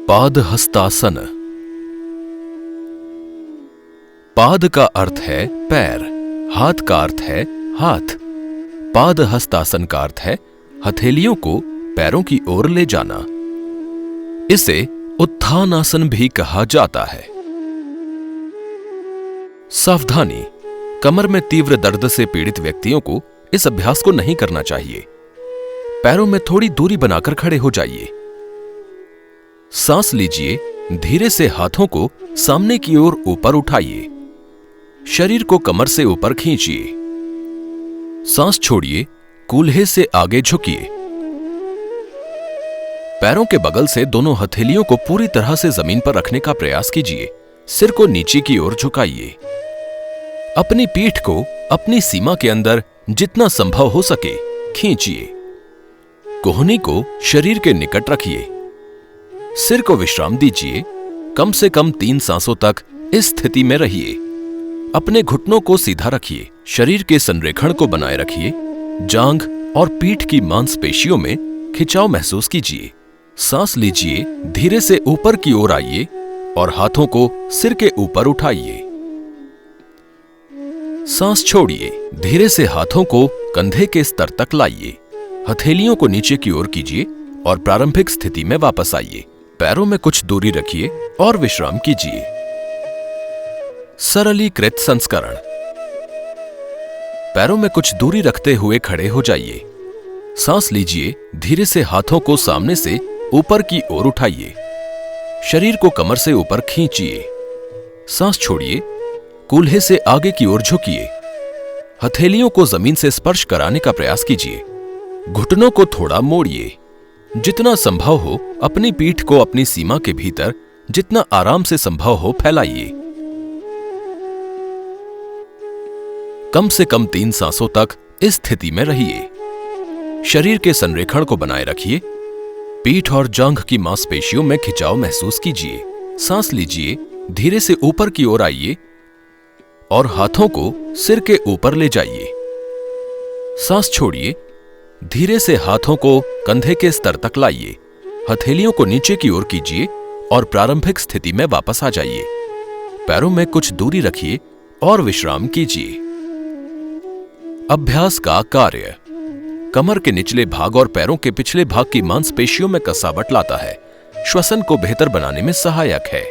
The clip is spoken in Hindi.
पादहस्तासन। पाद का अर्थ है पैर, हाथ का अर्थ है हाथ। पादहस्तासन का अर्थ है हथेलियों को पैरों की ओर ले जाना। इसे उत्थानासन भी कहा जाता है। सावधानी, कमर में तीव्र दर्द से पीड़ित व्यक्तियों को इस अभ्यास को नहीं करना चाहिए। पैरों में थोड़ी दूरी बनाकर खड़े हो जाइए। सांस लीजिए, धीरे से हाथों को सामने की ओर ऊपर उठाइए। शरीर को कमर से ऊपर खींचिए। सांस छोड़िए, कूल्हे से आगे झुकिए। पैरों के बगल से दोनों हथेलियों को पूरी तरह से जमीन पर रखने का प्रयास कीजिए। सिर को नीचे की ओर झुकाइए। अपनी पीठ को अपनी सीमा के अंदर जितना संभव हो सके खींचिए। कोहनी को शरीर के निकट रखिए। सिर को विश्राम दीजिए। कम से कम 3 सांसों तक इस स्थिति में रहिए। अपने घुटनों को सीधा रखिए। शरीर के संरेखण को बनाए रखिए। जांघ और पीठ की मांसपेशियों में खिंचाव महसूस कीजिए। सांस लीजिए, धीरे से ऊपर की ओर आइए और हाथों को सिर के ऊपर उठाइए। सांस छोड़िए, धीरे से हाथों को कंधे के स्तर तक लाइए। हथेलियों को नीचे की ओर कीजिए और प्रारंभिक स्थिति में वापस आइए। पैरों में कुछ दूरी रखिए और विश्राम कीजिए। सरलीकृत संस्करण। पैरों में कुछ दूरी रखते हुए खड़े हो जाइए। सांस लीजिए, धीरे से हाथों को सामने से ऊपर की ओर उठाइए। शरीर को कमर से ऊपर खींचिए। सांस छोड़िए, कूल्हे से आगे की ओर झुकिए। हथेलियों को जमीन से स्पर्श कराने का प्रयास कीजिए। घुटनों को थोड़ा मोड़िए। जितना संभव हो अपनी पीठ को अपनी सीमा के भीतर जितना आराम से संभव हो फैलाइए। कम से कम 3 सांसों तक इस स्थिति में रहिए। शरीर के संरेखण को बनाए रखिए। पीठ और जांघ की मांसपेशियों में खिंचाव महसूस कीजिए। सांस लीजिए, धीरे से ऊपर की ओर आइए और हाथों को सिर के ऊपर ले जाइए। सांस छोड़िए, धीरे से हाथों को कंधे के स्तर तक लाइए। हथेलियों को नीचे की ओर कीजिए और प्रारंभिक स्थिति में वापस आ जाइए। पैरों में कुछ दूरी रखिए और विश्राम कीजिए। अभ्यास का कार्य कमर के निचले भाग और पैरों के पिछले भाग की मांसपेशियों में कसावट लाता है। श्वसन को बेहतर बनाने में सहायक है।